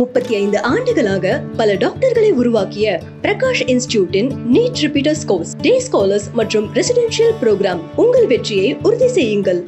35 ஆண்டுகளாக பல டாக்டர்களை உருவாக்கிய பிரகாஷ் இன்ஸ்டிடியூட்டின் நீட் ரிப்பீட்டர்ஸ் கோர்ஸ், டே ஸ்காலர்ஸ் மற்றும் ரெசிடென்ஷியல் புரோகிராம். உங்கள் வெற்றியை உறுதி செய்யுங்கள்.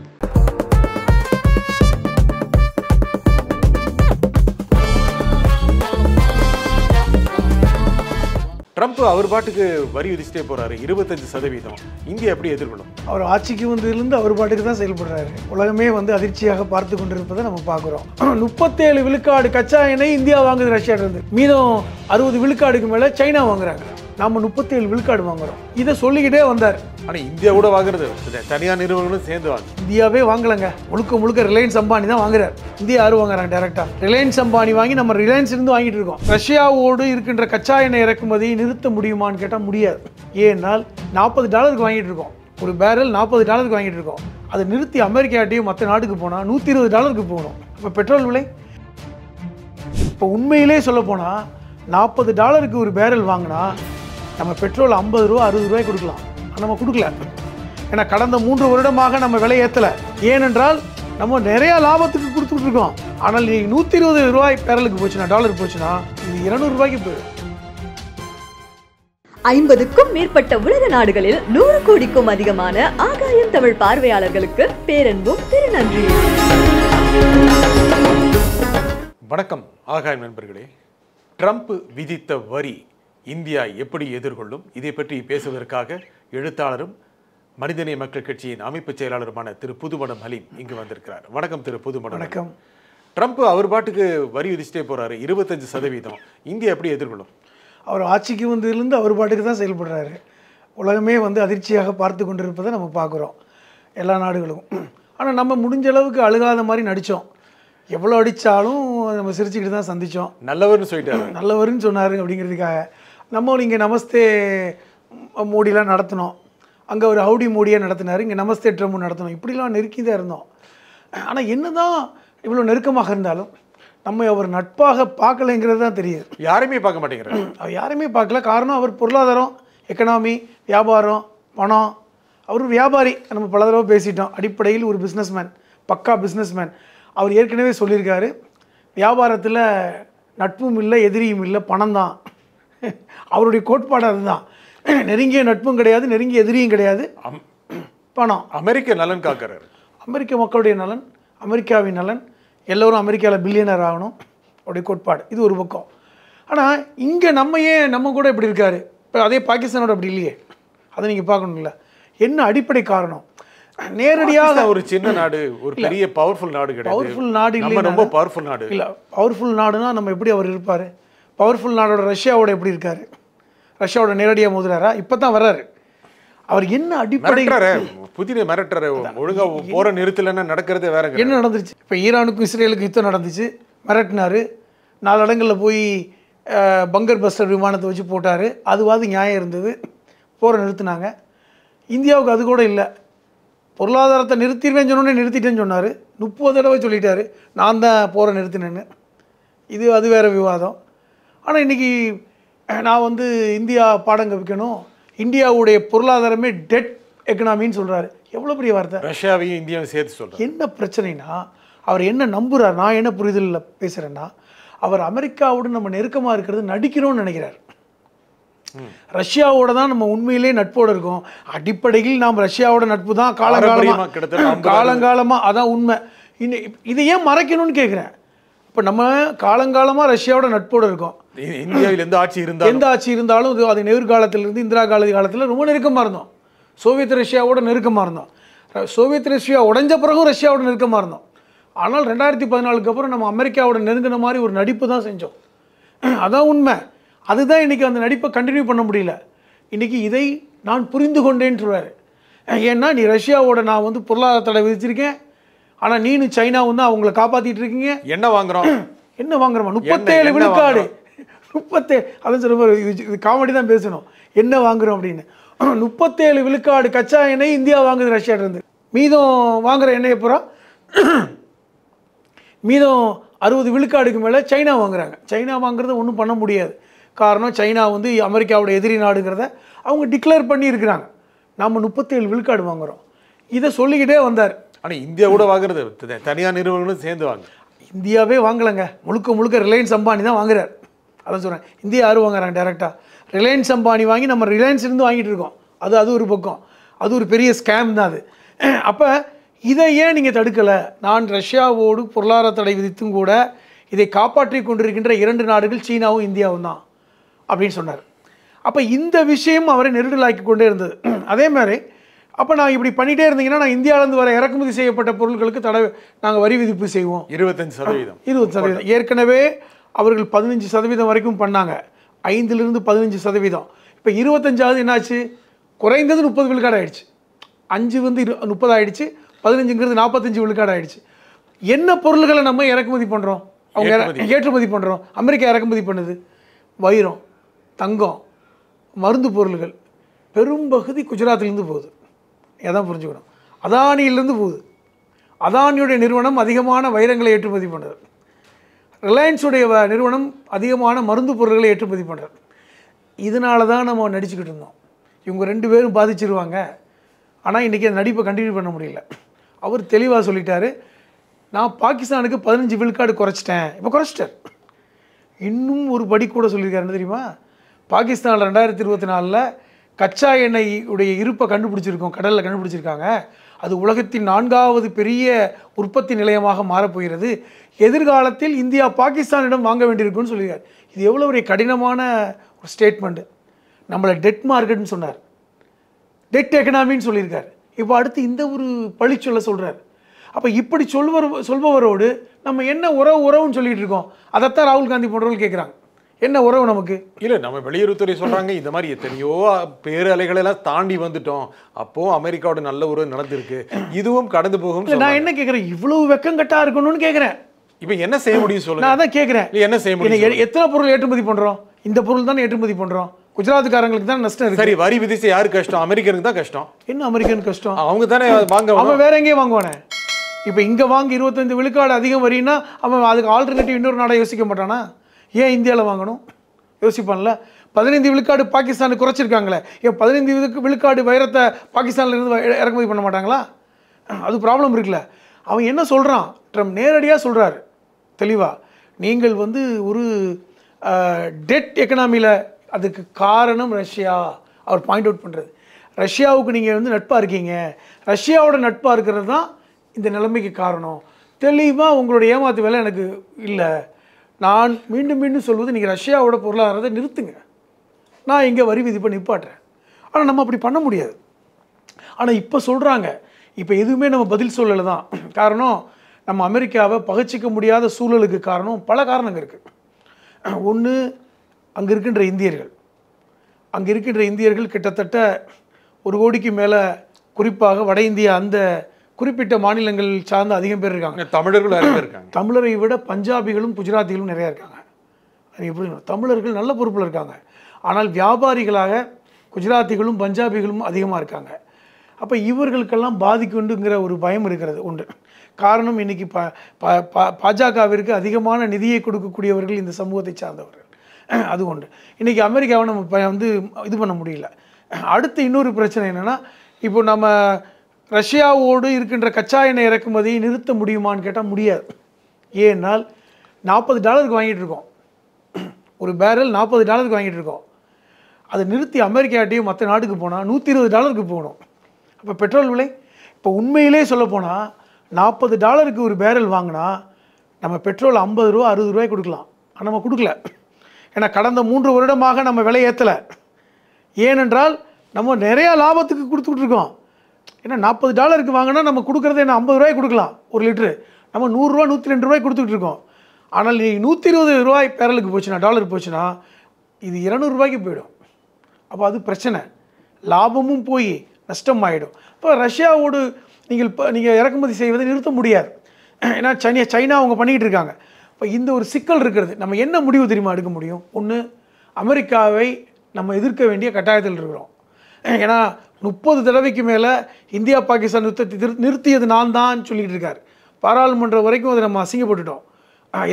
ட்ரம்ப் அவர் பாட்டுக்கு வரி விதிச்சுட்டே போறாரு 25%. இந்தியா எப்படி எதிர்கொள்ளும்? அவர் ஆட்சிக்கு வந்ததிலிருந்து அவர் பாட்டுக்கு தான் செயல்படுறாரு. உலகமே அதிர்ச்சியாக பார்த்து கொண்டிருப்பதை நம்ம பார்க்குறோம். 37 விழுக்காடு கச்சா எண்ணெய் இந்தியா வாங்குது ரஷ்யா இருந்து. மீதம் 60 விழுக்காடுக்கு மேலே சைனா வாங்குறாங்க. நம்ம 37 விழுக்காடு வாங்குறோம். இதை சொல்லிக்கிட்டே வந்தார். ஆனால் இந்தியா கூட வாங்குறது தனியார் நிறுவனங்களும் சேர்ந்து வாங்க. இந்தியாவே வாங்கலைங்க, முழுக்க ரிலையன்ஸ் அம்பானி தான் வாங்குறாரு. இந்தியா யாரும் வாங்குறாங்க டேரக்டா? ரிலையன்ஸ் அம்பானி வாங்கி நம்ம ரிலையன்ஸ் இருந்து வாங்கிட்டு இருக்கோம். ரஷ்யாவோடு இருக்கின்ற கச்சா எண்ணெய் இறக்குமதியை நிறுத்த முடியுமான்னு கேட்டால் முடியாது. ஏன்னால் $40 வாங்கிட்டு இருக்கோம். ஒரு பேரல் $40 வாங்கிட்டு இருக்கோம். அதை நிறுத்தி அமெரிக்காட்டையும் மற்ற நாட்டுக்கு போனால் $120 போகணும். இப்போ பெட்ரோல் விலை, இப்போ உண்மையிலே சொல்ல போனால் $40 ஒரு பேரல் வாங்கினா நம்ம பெட்ரோல் 50 ரூபா 60 ரூபாய் கொடுக்கலாம். நம்ம கொடுக்கல. ஏன்னா கடந்த 3 வருடமாக நம்ம விலை ஏற்றலை. ஏனென்றால் நம்ம நிறைய லாபத்துக்கு கொடுத்துட்டு இருக்கோம். ஆனால் நீ 120 ரூபாய் பேரலுக்கு போச்சுன்னா, டாலர் போச்சுன்னா இது 200 ரூபாய்க்கு போயிடும். 50க்கும் மேற்பட்ட உலக நாடுகளில் 100 கோடிக்கும் அதிகமான ஆகாயம் தமிழ் பார்வையாளர்களுக்கு பேரன்பும் திருநன்றி. வணக்கம் ஆகாயம் நண்பர்களே. ட்ரம்ப் விதித்த வரி இந்தியா எப்படி எதிர்கொள்ளும்? இதை பற்றி பேசுவதற்காக எழுத்தாளரும் மனிதநேய மக்கள் கட்சியின் அமைப்பு செயலாளருமான திரு புதுமடம் ஹலீம் இங்கு வந்திருக்கிறார். வணக்கம் திரு புதுமடம். வணக்கம். ட்ரம்ப் அவர் பாட்டுக்கு வரி விதிச்சுட்டே போறாரு 25%. இந்தியா எப்படி எதிர்கொள்ளும்? அவர் ஆட்சிக்கு வந்ததிலிருந்து அவர் பாட்டுக்கு தான் செயல்படுறாரு. உலகமே அதிர்ச்சியாக பார்த்து கொண்டிருப்பதை நம்ம பார்க்குறோம், எல்லா நாடுகளும். ஆனால் நம்ம முடிஞ்ச அளவுக்கு அழுகாத மாதிரி நடித்தோம். எவ்வளோ அடித்தாலும் நம்ம சிரிச்சுக்கிட்டு தான் சந்தித்தோம். நல்லவர்னு சொல்லிட்டாரு, நல்லவர்னு சொன்னார் அப்படிங்கிறதுக்காக நம்ம இங்கே நமஸ்தே மோடிலாம் நடத்தினோம். அங்கே ஒரு ஹவுடி மோடியாக நடத்தினார், இங்கே நமஸ்தே ட்ரம்ப் நடத்தினோம். இப்படிலாம் நெருக்கி தான் இருந்தோம். ஆனால் என்ன தான் இவ்வளோ நெருக்கமாக இருந்தாலும் நம்ம அவர் நட்பாக பார்க்கலைங்கிறது தான் தெரியுது. யாருமே பார்க்க மாட்டேங்கிறார். அவர் யாருமே பார்க்கல. காரணம் அவர் பொருளாதாரம், எக்கனாமி, வியாபாரம், பணம். அவர் வியாபாரி. நம்ம பல தடவை பேசிட்டோம். அடிப்படையில் ஒரு பிஸ்னஸ்மேன், பக்கா பிஸ்னஸ்மேன். அவர் ஏற்கனவே சொல்லியிருக்காரு, வியாபாரத்தில் நட்பும் இல்லை எதிரியும் இல்லை, பணம் தான். அவருடைய கோட்பாடு அதுதான். நெருங்கிய நட்பும் கிடையாது, நெருங்கிய எதிரியும் கிடையாது, பணம். அமெரிக்க நலன் காக்கிறார். அமெரிக்க மக்களுடைய நலன், அமெரிக்காவின் நலன், எல்லோரும் அமெரிக்காவில் பில்லியனர் ஆகணும், அவருடைய கோட்பாடு. இது ஒரு பக்கம். ஆனால் இங்கே நம்ம கூட இப்படி இருக்காரு. இப்போ அதே பாகிஸ்தானோட அப்படி இல்லையே. அதை நீங்கள் பார்க்கணும்ல. என்ன அடிப்படை காரணம்? நேரடியாக ஒரு சின்ன நாடு, ஒரு பெரிய பவர்ஃபுல் நாடு கிடையாது. பவர்ஃபுல் நாடு இல்லை, ரொம்ப பவர்ஃபுல் நாடு இல்லை. பவர்ஃபுல் நாடுனா நம்ம எப்படி அவர் இருப்பார்? பவர்ஃபுல் நாடோட ரஷ்யாவோட எப்படி இருக்காரு? ரஷ்யாவோட நேரடியாக மோதுறாரா? இப்போ தான் வர்றாரு. அவர் என்ன அடிப்படை புதிய மிரட்டரை ஒழுங்கா போற நிறுத்தலைன்னா நடக்கிறதே வேற. என்ன நடந்துச்சு? இப்போ ஈரானுக்கும் இஸ்ரேலுக்கும் யுத்தம் நடந்துச்சு, மிரட்டினார். 4 இடங்களில் போய் பங்கர் பஸ்டர் விமானத்தை வச்சு போட்டார். அதுவாது நியாயம் இருந்தது, போரை நிறுத்தினாங்க. இந்தியாவுக்கு அது கூட இல்லை. பொருளாதாரத்தை நிறுத்திடுவேன்னு சொன்னோன்னே நிறுத்திட்டேன்னு சொன்னார். 30 தடவை சொல்லிட்டாரு நான் தான் போரை நிறுத்தினேன்னு. அது வேறு விவாதம். ஆனால் இன்றைக்கி நான் இந்தியா பாடம் கற்பிக்கணும், இந்தியாவுடைய பொருளாதாரமே டெட் எக்கனாமின்னு சொல்கிறாரு. எவ்வளோ பெரிய வார்த்தை! ரஷ்யாவையும் இந்தியாவையும் சேர்த்து சொல்கிறார். என்ன பிரச்சனைனா அவர் என்ன நம்புகிறார்? நான் என்ன புரிதலில் பேசுகிறேன்னா, அவர் அமெரிக்காவோடு நம்ம நெருக்கமாக இருக்கிறது நடிக்கணும்னு நினைக்கிறார். ரஷ்யாவோட தான் நம்ம உண்மையிலே நட்போடு இருக்கோம். அடிப்படையில் நாம் ரஷ்யாவோட நட்பு தான் காலங்காலமாக அதான் உண்மை. இதை ஏன் மறைக்கணும்னு கேட்குறேன். இப்போ நம்ம காலங்காலமாக ரஷ்யாவோட நட்போடு இருக்கோம். இந்தியாவில் எந்த ஆட்சி இருந்தாலும் அது நேரு காலத்திலிருந்து இந்திரா காலத்தில் ரொம்ப நெருக்கமாக இருந்தோம். சோவியத் ரஷ்யாவோட நெருக்கமாக இருந்தோம். சோவியத் ரஷ்யா உடைஞ்ச பிறகும் ரஷ்யாவோட நெருக்கமாக இருந்தோம். ஆனால் 2014க்கு அப்புறம் நம்ம அமெரிக்காவோட நெருங்கின மாதிரி ஒரு நடிப்பு தான் செஞ்சோம். அதான் உண்மை. அதுதான் இன்றைக்கி அந்த நடிப்பை கண்டினியூ பண்ண முடியல. இன்றைக்கி இதை நான் புரிந்து கொண்டேன்னு சொல்கிறார். ஏன்னா நீ ரஷ்யாவோட நான் பொருளாதார தடை விதிச்சிருக்கேன், ஆனால் நீனு சைனா அவங்கள காப்பாற்றிட்டு இருக்கீங்க. என்ன வாங்குறோம்? 37 விழுக்காடு 37. அதான் சொல்ல இது காமெடி தான் பேசணும். என்ன வாங்குறோம் அப்படின்னு. 37 விழுக்காடு கச்சா எண்ணெய் இந்தியா வாங்குது ரஷ்யா இருந்து. மீதம் வாங்குற எண்ணெயை பூரா மீதம் 60 விழுக்காடுக்கு மேலே சைனா வாங்குறாங்க. சைனா வாங்குறத ஒன்றும் பண்ண முடியாது. காரணம் சைனா அமெரிக்காவோட எதிரி நாடுங்கிறத அவங்க டிக்ளேர் பண்ணி இருக்கிறாங்க. நம்ம 37 விழுக்காடு வாங்குகிறோம். இதை சொல்லிக்கிட்டே வந்தார். ஆனால் இந்தியா கூட வாங்குறது தனியார் நிறுவனங்களும் சேர்ந்து வாங்க. இந்தியாவே வாங்கலைங்க, முழுக்க ரிலையன்ஸ் அம்பானி தான் வாங்குறார். அதான் சொல்கிறேன், இந்தியா யாரும் வாங்குறாங்க டேரெக்டாக? ரிலையன்ஸ் அம்பானி வாங்கி நம்ம ரிலையன்ஸ்லேருந்து வாங்கிட்டு இருக்கோம். அது ஒரு பக்கம், அது ஒரு பெரிய ஸ்கேம் தான் அது. அப்போ இதை ஏன் நீங்கள் தடுக்கலை? நான் ரஷ்யாவோடு பொருளாதார தடை விதித்தும் கூட இதை காப்பாற்றி கொண்டிருக்கின்ற 2 நாடுகள் சீனாவும் இந்தியாவும் தான் அப்படின்னு சொன்னார். அப்போ இந்த விஷயம் அவரை நெருடலாக்கி கொண்டே இருந்தது. அதே மாதிரி அப்போ நான் இப்படி பண்ணிகிட்டே இருந்தீங்கன்னா நான் இந்தியாவிலேருந்து வர இறக்குமதி செய்யப்பட்ட பொருட்களுக்கு நாங்கள் வரி விதிப்பு செய்வோம் 25%. 20%. ஏற்கனவே அவர்கள் 15% வரைக்கும் பண்ணாங்க, 5லிருந்து 15%. இப்போ 25வது என்னாச்சு? குறைந்தது 30 விழுக்காடு ஆயிடுச்சு. 5 வந்து 30 ஆயிடுச்சு, 15ங்கிறது 45 விழுக்காடு ஆயிடுச்சு. என்ன பொருள்களை நம்ம இறக்குமதி பண்ணுறோம்? அவங்க ஏற்றுமதி பண்ணுறோம். அமெரிக்கா இறக்குமதி பண்ணுது வைரம், தங்கம், மருந்து பொருள்கள். பெரும்பகுதி குஜராத்திலேருந்து போகுது. எதான் புரிஞ்சுக்கணும், அதானியிலேருந்து போகுது. அதானியுடைய நிறுவனம் அதிகமான வைரங்களை ஏற்றுமதி பண்ணுறது. ரிலையன்ஸுடைய நிறுவனம் அதிகமான மருந்து பொருட்களை ஏற்றுமதி பண்ணுறது. இதனால தான் நம்ம நடிச்சுக்கிட்டு இருந்தோம், இவங்க 2 பேரும் பாதிச்சிருவாங்க. ஆனால் இன்றைக்கி அந்த நடிப்பை கண்டினியூ பண்ண முடியல. அவர் தெளிவாக சொல்லிட்டாரு, நான் பாகிஸ்தானுக்கு 15 விழுக்காடு குறைச்சிட்டேன். இப்போ குறைச்சிட்டார். இன்னும் ஒரு படி கூட சொல்லியிருக்காருன்னு தெரியுமா? பாகிஸ்தானில் 2024 கச்சா எண்ணெய் உடைய இருப்பை கண்டுபிடிச்சிருக்கோம், கடலில் கண்டுபிடிச்சிருக்காங்க. அது உலகத்தின் 4வது பெரிய உற்பத்தி நிலையமாக மாறப்போகிறது. எதிர்காலத்தில் இந்தியா பாகிஸ்தானிடம் வாங்க வேண்டியிருக்குன்னு சொல்லியிருக்காரு. இது எவ்வளோ ஒரு கடினமான ஒரு ஸ்டேட்மெண்ட்டு. நம்மளை டெட் மார்க்கெட்னு சொன்னார், டெட் எக்கனாமின்னு சொல்லியிருக்காரு. இப்போ அடுத்து இந்த ஒரு பழிச்சொல்ல சொல்கிறார். அப்போ இப்படி சொல்பவரோடு நம்ம என்ன உறவுன்னு சொல்லிட்டு இருக்கோம்? அதைத்தான் ராகுல் காந்தி போன்றவர்கள் கேட்குறாங்க. என்ன உறவு நமக்கு? இல்லை, நம்ம வெளியுறவுத்துறை சொல்கிறாங்க இந்த மாதிரி எத்தனையோ பேரலைகளெல்லாம் தாண்டி வந்துட்டோம், அப்போது அமெரிக்காவோட நல்ல உறவு நடந்திருக்கு, இதுவும் கடந்து போகும். நான் என்ன கேட்குறேன், இவ்வளவு வெக்கங்கட்டா இருக்கணும்னு கேட்குறேன். இப்போ என்ன செய்ய முடியும் சொல்லுங்க? நான் அதான் கேட்குறேன், என்ன செய்ய முடியும்? எத்தனை பொருள் ஏற்றுமதி பண்ணுறோம்? இந்த பொருள் தானே ஏற்றுமதி பண்ணுறோம். குஜராத்துக்காரங்களுக்கு தான் நஷ்டம் இருக்கு. சரி, வரி விதிச்சு யாரு கஷ்டம்? அமெரிக்கனுக்கு தான் கஷ்டம். என்ன அமெரிக்கன் கஷ்டம்? அவங்க தானே வாங்க, அவன் வேற எங்கேயும் வாங்குவானே. இப்போ இங்கே வாங்கி 25 விழுக்காடு அதிகம் வரின்னா அவன் அதுக்கு ஆல்டர்னேட்டிவ் இன்னொரு நாடை யோசிக்க மாட்டானா? ஏன் இந்தியாவில் வாங்கணும்? யோசிப்பான்ல. 15 விழுக்காடு பாகிஸ்தானுக்கு குறைச்சிருக்காங்களே, ஏன் 15 விழுக்காடு வைரத்தை பாகிஸ்தானில் இருந்து இறக்குமதி பண்ண மாட்டாங்களா? அது ப்ராப்ளம் இருக்குல்ல. அவன் என்ன சொல்கிறான்? ட்ரம்ப் நேரடியாக சொல்கிறாரு தெளிவாக, நீங்கள் வந்து ஒரு டெட் எக்கனாமியில், அதுக்கு காரணம் ரஷ்யா. அவர் பாயிண்ட் அவுட் பண்ணுறது, ரஷ்யாவுக்கு நீங்கள் வந்து நட்பாக இருக்கீங்க, ரஷ்யாவோட நட்பாக இருக்கிறது தான் இந்த நிலைமைக்கு காரணம். தெளிவாக உங்களுடைய ஏமாத்து வேலை எனக்கு இல்லை. நான் மீண்டும் சொல்வது, நீங்கள் ரஷ்யாவோட பொருளாதாரத்தை நிறுத்துங்க, நான் இங்கே வரி விதிப்பை நிப்பாட்டுறேன். ஆனால் நம்ம அப்படி பண்ண முடியாது. ஆனால் இப்போ சொல்கிறாங்க, இப்போ எதுவுமே நம்ம பதில் சொல்லலை தான் காரணம். நம்ம அமெரிக்காவை பகைச்சிக்க முடியாத சூழலுக்கு காரணம் பல காரணங்கள் இருக்குது. ஒன்று, அங்கே இருக்கின்ற இந்தியர்கள் கிட்டத்தட்ட 1 கோடிக்கு மேலே, குறிப்பாக வட இந்தியா அந்த குறிப்பிட்ட மாநிலங்கள் சார்ந்த அதிகம் பேர் இருக்காங்க. தமிழர்கள் நிறைய பேர் இருக்காங்க. தமிழரை விட பஞ்சாபிகளும் குஜராத்திகளும் நிறையா இருக்காங்க. அது எப்படி? தமிழர்கள் நல்ல பொறுப்பில் இருக்காங்க, ஆனால் வியாபாரிகளாக குஜராத்திகளும் பஞ்சாபிகளும் அதிகமாக இருக்காங்க. அப்போ இவர்களுக்கெல்லாம் பாதிக்குண்டுங்கிற ஒரு பயம் இருக்கிறது உண்டு. காரணம், இன்றைக்கி பாஜகவிற்கு அதிகமான நிதியை கொடுக்கக்கூடியவர்கள் இந்த சமூகத்தை சார்ந்தவர்கள். அது உண்டு. இன்றைக்கி அமெரிக்காவை நம்ம வந்து இது பண்ண முடியல. அடுத்து இன்னொரு பிரச்சனை என்னென்னா, இப்போ நம்ம ரஷ்யாவோடு இருக்கின்ற கச்சா எண்ணெய் இறக்குமதியை நிறுத்த முடியுமான்னு கேட்டால் முடியாது. ஏன்னால் $40 வாங்கிட்டு இருக்கோம், ஒரு பேரல் $40 வாங்கிட்டு இருக்கோம். அதை நிறுத்தி அமெரிக்காட்டையும் மற்ற நாட்டுக்கு போனால் $120 போகணும். அப்போ பெட்ரோல் விலை, இப்போ உண்மையிலே சொல்லப்போனால் $40 ஒரு பேரல் வாங்கினா நம்ம பெட்ரோல் 50 ரூபா 60 ரூபாய் கொடுக்கலாம். ஆனால் நம்ம கொடுக்கல. ஏன்னா கடந்த 3 வருடமாக நம்ம விலை ஏற்றலை. ஏனென்றால் நம்ம நிறையா லாபத்துக்கு கொடுத்துக்கிட்டு இருக்கோம். ஏன்னா $40 வாங்கினா நம்ம கொடுக்குறது என்ன 50 ரூபாய் கொடுக்கலாம் ஒரு லிட்ரு, நம்ம 100 ரூபா 102 ரூபாய் கொடுத்துக்கிட்டு இருக்கோம். ஆனால் நீ 120 ரூபாய் பேரலுக்கு போச்சுன்னா, டாலர் போச்சுன்னா இது 200 ரூபாய்க்கு போயிடும். அப்போ அது பிரச்சனை, லாபமும் போய் நஷ்டம் ஆகிடும். இப்போ ரஷ்யாவோடு நீங்கள் இறக்குமதி செய்வதை நிறுத்த முடியாது. ஏன்னா சைனா அவங்க பண்ணிக்கிட்டு இருக்காங்க. இப்போ இந்த ஒரு சிக்கல் இருக்கிறது. நம்ம என்ன முடிவு தெரியுமா எடுக்க முடியும்? ஒன்று, அமெரிக்காவை நம்ம எதிர்க்க வேண்டிய கட்டாயத்தில் இருக்கிறோம். ஏன்னா 30 தடவைக்கு மேலே இந்தியா பாகிஸ்தான் யுத்தத்தை நிறுத்தியது நான் தான் சொல்லிகிட்டு இருக்கார். பாராளுமன்றம் வரைக்கும் அதை நம்ம அசிங்கப்பட்டுட்டோம்.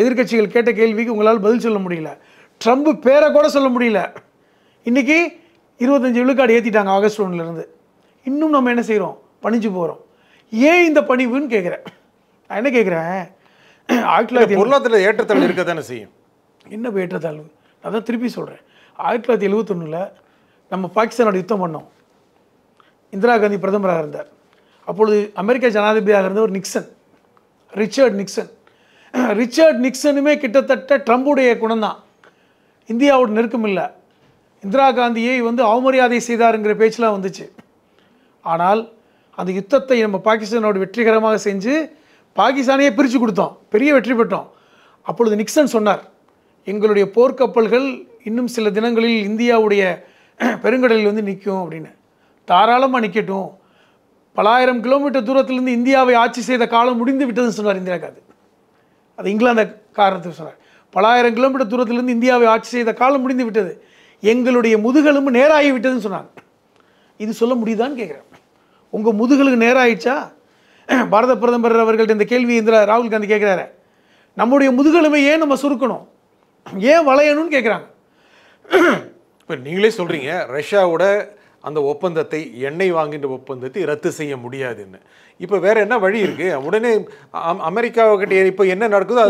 எதிர்க்கட்சிகள் கேட்ட கேள்விக்கு உங்களால் பதில் சொல்ல முடியல. ட்ரம்ப் பேரை கூட சொல்ல முடியல. இன்றைக்கி 25 விழுக்காடு ஏற்றிட்டாங்க ஆகஸ்ட் 1லேருந்து. இன்னும் நம்ம என்ன செய்கிறோம்? பணிஞ்சு போகிறோம். ஏன் இந்த பணிவுன்னு கேட்குறேன். நான் என்ன கேட்குறேன், பொருளாதார ஏற்றத்தாழ்வு இருக்க தானே செய்யும். என்ன ஏற்றத்தாழ்வு? அதான் திருப்பி சொல்கிறேன். 1971 நம்ம பாகிஸ்தானோட யுத்தம் பண்ணோம். இந்திரா காந்தி பிரதமராக இருந்தார். அப்பொழுது அமெரிக்க ஜனாதிபதியாக இருந்தவர் நிக்சன், ரிச்சர்ட் நிக்சனுமே கிட்டத்தட்ட ட்ரம்புடைய குணம் தான். இந்தியாவோட நெருக்கம் இல்லை. இந்திரா காந்தியை அவமரியாதை செய்தாருங்கிற பேச்செலாம் வந்துச்சு. ஆனால் அந்த யுத்தத்தை நம்ம பாகிஸ்தானோட வெற்றிகரமாக செஞ்சு பாகிஸ்தானையே பிரித்து கொடுத்தோம், பெரிய வெற்றி பெற்றோம். அப்பொழுது நிக்சன் சொன்னார், எங்களுடைய போர்க்கப்பல்கள் இன்னும் சில தினங்களில் இந்தியாவுடைய பெருங்கடலில் நிற்கும் அப்படின்னு. தாராளமாக நிற்கட்டும், பல ஆயிரம் கிலோமீட்டர் தூரத்திலிருந்து இந்தியாவை ஆட்சி செய்த காலம் முடிந்து விட்டதுன்னு சொன்னார் இந்திரா காந்தி. அது இங்கிலாந்து காரணத்துக்கு சொன்னார். பல ஆயிரம் கிலோமீட்டர் தூரத்திலிருந்து இந்தியாவை ஆட்சி செய்த காலம் முடிந்து விட்டது, எங்களுடைய முதுகெலும்பு நேராகி விட்டதுன்னு சொன்னாங்க. இது சொல்ல முடியுதான்னு கேட்குறேன். உங்கள் முதுகலுக்கு நேராகிடுச்சா? பாரத பிரதமர் அவர்கள்ட்ட இந்த கேள்வி ராகுல் காந்தி கேட்குறாரு. நம்முடைய முதுகெலும்பை ஏன் நம்ம சுருக்கணும், ஏன் வளையணும்னு கேட்குறாங்க. இப்போ நீங்களே சொல்கிறீங்க ரஷ்யாவோட அந்த ஒப்பந்தத்தை, எண்ணெய் வாங்கின்ற ஒப்பந்தத்தை ரத்து செய்ய முடியாதுன்னு. இப்போ வேற என்ன வழி இருக்கு? உடனே அமெரிக்காவுக்கிட்ட இப்போ என்ன நடக்குதோ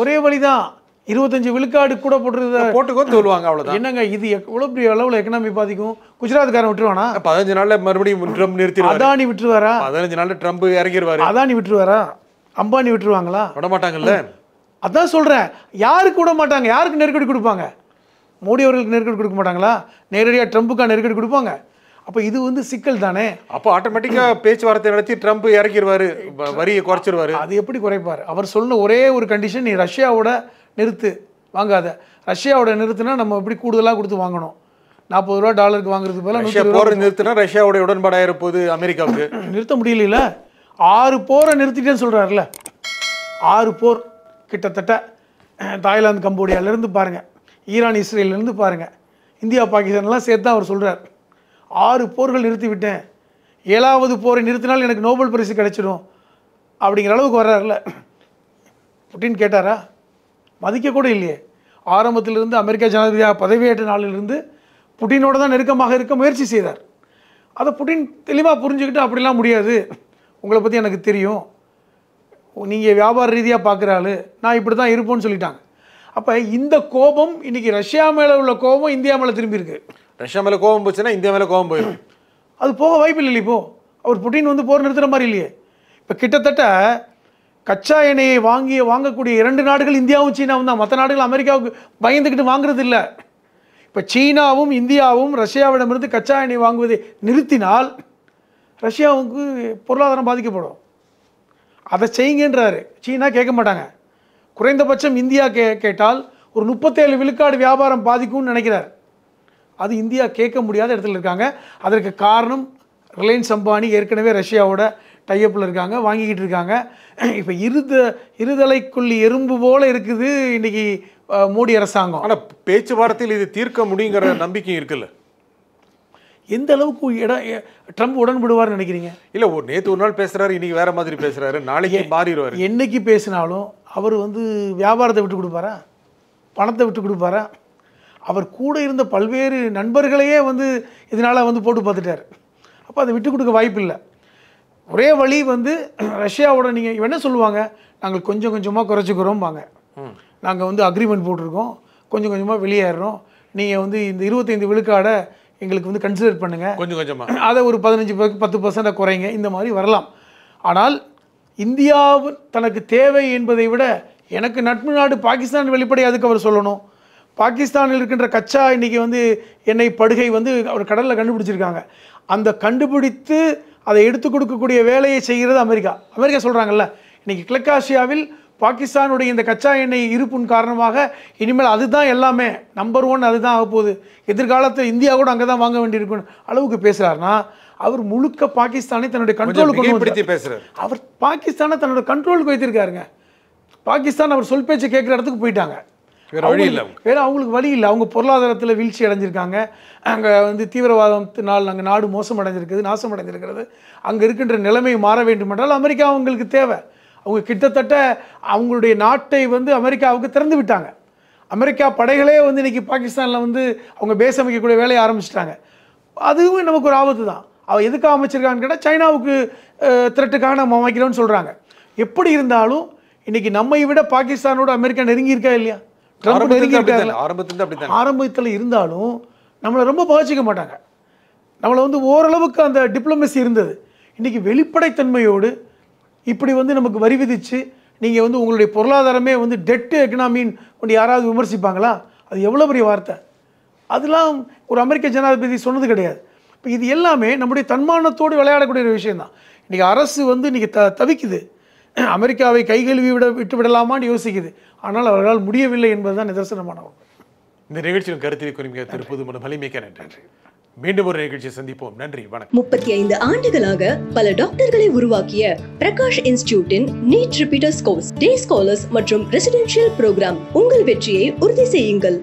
ஒரே வழிதான் 25 விழுக்காடு கூட போட்டுக்கோ சொல்லுவாங்க. அவ்வளோதான். என்னங்க இது எவ்வளோ பெரிய அளவில் எக்கனாமி பாதிக்கும்? குஜராத்காரன் விட்டுருவானா? 15 நாள்ல மறுபடியும் ட்ரம்ப் நிறுத்திடுவாரு. அதானி விட்டுருவாரா? 15 நாள்ல ட்ரம்ப் இறங்கிடுவாரு. அதானி விட்டுருவாரா? அம்பானி விட்டுருவாங்களா? விட மாட்டாங்கல்ல. அதான் சொல்றேன், யாருக்கு விட மாட்டாங்க? யாருக்கு நெருக்கடி கொடுப்பாங்க? மோடி அவர்களுக்கு நெருக்கடி கொடுக்க மாட்டாங்களா? நேரடியாக ட்ரம்புக்கான நெருக்கடி கொடுப்பாங்க. அப்போ இது சிக்கல் தானே. அப்போ ஆட்டோமேட்டிக்காக பேச்சுவார்த்தை நடத்தி ட்ரம்ப் இறக்கிடுவாரு, வரியை குறைச்சிருவாரு. அது எப்படி குறைப்பார்? அவர் சொன்ன ஒரே ஒரு கண்டிஷன், நீ ரஷ்யாவோட நிறுத்து, வாங்காத. ரஷ்யாவோட நிறுத்துனா நம்ம எப்படி கூடுதலாக கொடுத்து வாங்கணும். $40 வாங்குறதுக்கு பதிலாக போரை நிறுத்தினா ரஷ்யாவோட உடன்பாடாயிர போது அமெரிக்காவுக்கு நிறுத்த முடியல. 6 போரை நிறுத்திட்டேன்னு சொல்கிறாருல்ல. 6 போர் கிட்டத்தட்ட தாய்லாந்து கம்போடியாவிலேருந்து பாருங்கள், ஈரான் இஸ்ரேலேருந்து பாருங்கள், இந்தியா பாகிஸ்தான்லாம் சேர்த்து தான் அவர் சொல்கிறார். 6 போர்கள் நிறுத்தி விட்டேன், 7வது போரை நிறுத்தினால் எனக்கு நோபல் பரிசு கிடைச்சிடும் அப்படிங்கிற அளவுக்கு வர்றாருல. புட்டின் கேட்டாரா? மதிக்க கூட இல்லையே. ஆரம்பத்திலிருந்து அமெரிக்கா ஜனாதிபதியாக பதவியேற்ற நாளிலிருந்து புட்டினோட தான் நெருக்கமாக இருக்க முயற்சி செய்தார். அதை புட்டின் தெளிவாக புரிஞ்சுக்கிட்டு அப்படிலாம் முடியாது, உங்களை பற்றி எனக்கு தெரியும், நீங்கள் வியாபார ரீதியாக பார்க்குறாள், நான் இப்படி தான் இருப்போன்னு சொல்லிட்டாங்க. அப்போ இந்த கோபம் இன்றைக்கி ரஷ்யா மேலே உள்ள கோபம் இந்தியா மேலே திரும்பி இருக்கு. ரஷ்யா மேலே கோபம் போச்சுன்னா இந்தியா மேலே கோபம் போயிடும். அது போக வாய்ப்பு இல்லை. இப்போது அவர் புட்டின் போர் நிறுத்துகிற மாதிரி இல்லையே. இப்போ கிட்டத்தட்ட கச்சா எண்ணெயை வாங்கக்கூடிய 2 நாடுகள் இந்தியாவும் சீனாவும் தான். மற்ற நாடுகள் அமெரிக்காவுக்கு பயந்துக்கிட்டு வாங்குறது இல்லை. இப்போ சீனாவும் இந்தியாவும் ரஷ்யாவிடமிருந்து கச்சா எண்ணெய் வாங்குவதை நிறுத்தினால் ரஷ்யாவுக்கு பொருளாதாரம் பாதிக்கப்படும். அதை செய்யுங்கன்றாரு. சீனா கேட்க மாட்டாங்க. குறைந்தபட்சம் இந்தியா கேட்டால் ஒரு 37 விழுக்காடு வியாபாரம் பாதிக்கும்னு நினைக்கிறார். அது இந்தியா கேட்க முடியாத இடத்துல இருக்காங்க. அதற்கு காரணம் ரிலையன்ஸ் அம்பானி ஏற்கனவே ரஷ்யாவோட டைப்பில் இருக்காங்க, வாங்கிக்கிட்டு இருக்காங்க. இப்போ இருதலைக்குள்ளி எறும்பு போல இருக்குது இன்றைக்கி மோடி அரசாங்கம். ஆனால் பேச்சுவார்த்தையில் இது தீர்க்க முடியுங்கிற நம்பிக்கை இருக்குல்ல. எந்த அளவுக்கு ட்ரம்ப் உடன்படுவார்னு நினைக்கிறீங்க? இல்லை, நேற்று ஒரு நாள் பேசுகிறாரு, இன்றைக்கி வேறு மாதிரி பேசுகிறாரு, நாளைக்கு மாறிடுவார். என்னைக்கு பேசினாலும் அவர் வியாபாரத்தை விட்டு கொடுப்பாரா? பணத்தை விட்டு கொடுப்பாரா? அவர் கூட இருந்த பல்வேறு நண்பர்களையே இதனால் போட்டு பார்த்துட்டார். அப்போ அதை விட்டு கொடுக்க வாய்ப்பு இல்லை. ஒரே வழி ரஷ்யாவோட நீங்கள் என்ன சொல்லுவாங்க, நாங்கள் கொஞ்சம் கொஞ்சமாக குறைச்சிக்கிறோம்பாங்க. நாங்கள் அக்ரிமெண்ட் போட்டிருக்கோம், கொஞ்சம் கொஞ்சமாக வெளியேறோம், நீங்கள் இந்த 25 விழுக்காடை எங்களுக்கு கன்சிடர் பண்ணுங்கள், கொஞ்சம் கொஞ்சமாக அதை ஒரு 15-10% குறைங்க, இந்த மாதிரி வரலாம். ஆனால் இந்தியாவும் தனக்கு தேவை என்பதை விட எனக்கு நட்பு நாடு பாகிஸ்தான் வெளிப்படை அதுக்கு அவர் சொல்லணும். பாகிஸ்தானில் இருக்கின்ற கச்சா இன்றைக்கி எண்ணெய் படுகை அவர் கடலில் கண்டுபிடிச்சிருக்காங்க. அந்த கண்டுபிடித்து அதை எடுத்து கொடுக்கக்கூடிய வேலையை செய்கிறது அமெரிக்கா சொல்கிறாங்கல்ல. இன்றைக்கி கிழக்காசியாவில் பாகிஸ்தானுடைய இந்த கச்சா எண்ணெய் இருப்பின் காரணமாக இனிமேல் அதுதான் எல்லாமே நம்பர் 1 அதுதான் ஆக போகுது, எதிர்காலத்தில் இந்தியா கூட அங்கே தான் வாங்க வேண்டியிருக்கும் அளவுக்கு பேசுகிறாருன்னா அவர் முழுக்க பாகிஸ்தானை தன்னுடைய கண்ட்ரோலுக்கு பேசுகிறார். அவர் பாகிஸ்தானை தன்னோட கண்ட்ரோலுக்கு வைத்திருக்காருங்க. பாகிஸ்தான் அவர் சொல் பேச்சு கேட்குற இடத்துக்கு போயிட்டாங்க. வேறு அவங்களுக்கு வழி இல்லை. அவங்க பொருளாதாரத்தில் வீழ்ச்சி அடைஞ்சிருக்காங்க. அங்கே தீவிரவாதத்தினால் அங்கே நாடு மோசம் அடைஞ்சிருக்குது, நாசம் அடைஞ்சிருக்கிறது. அங்கே இருக்கின்ற நிலைமை மாற வேண்டும் என்றால் அமெரிக்கா அவங்களுக்கு தேவை. அவங்க கிட்டத்தட்ட அவங்களுடைய நாட்டை அமெரிக்காவுக்கு திறந்து விட்டாங்க. அமெரிக்கா படைகளே இன்றைக்கி பாகிஸ்தானில் அவங்க பேஸ் அமைக்கக்கூடிய வேலையை ஆரம்பிச்சிட்டாங்க. அதுவும் நமக்கு ஒரு ஆபத்து தான். அவள் எதுக்காக அமைச்சிருக்கான்னு கேட்டால் சைனாவுக்கு த்ரெட்டுக்காக நம்ம அமைக்கிறோன்னு சொல்கிறாங்க. எப்படி இருந்தாலும் இன்னைக்கு நம்மை விட பாகிஸ்தானோட அமெரிக்கா நெருங்கி இருக்கா இல்லையா? ட்ரம்ப் நெருங்கி இருக்காரு. ஆரம்பத்தில் இருந்தாலும் நம்மளை ரொம்ப பாதிச்சிக்க மாட்டாங்க. நம்மளை வந்து ஓரளவுக்கு அந்த டிப்ளமசி இருந்தது. இன்றைக்கி வெளிப்படைத்தன்மையோடு இப்படி வந்து நமக்கு வரி விதித்து நீங்கள் வந்து உங்களுடைய பொருளாதாரமே வந்து டெட்டு எக்கனாமின்னு ஒன்று யாராவது விமர்சிப்பாங்களா? அது எவ்வளோ பெரிய வார்த்தை. அதெல்லாம் ஒரு அமெரிக்க ஜனாதிபதி சொன்னது கிடையாது. இப்போ இது எல்லாமே நம்முடைய தன்மானத்தோடு விளையாடக்கூடிய ஒரு விஷயந்தான். இன்றைக்கி அரசு வந்து இன்றைக்கி தவிக்குது. அமெரிக்காவை கைகழுவி விட்டு விடலாமான்னு யோசிக்குது. ஆனால் அவர்களால் முடியவில்லை என்பதுதான் நிதர்சனமான ஒன்று. இந்த நிகழ்ச்சியின் கருத்தில் குறிப்பிட்ட திருப்பூர் மலிமிக்க நன்றி. மீண்டும் ஒரு நிகழ்ச்சியை சந்திப்போம். நன்றி, வணக்கம். 35 ஆண்டுகளாக பல டாக்டர்களை உருவாக்கிய பிரகாஷ் இன்ஸ்டிடியூட்டின் நீட் ரிப்பீட்டர்ஸ் கோர்ஸ், டே ஸ்காலர்ஸ் மற்றும் ரெசிடென்ஷியல் ப்ரோக்ராம். உங்கள் வெற்றியை உறுதி செய்யுங்கள்.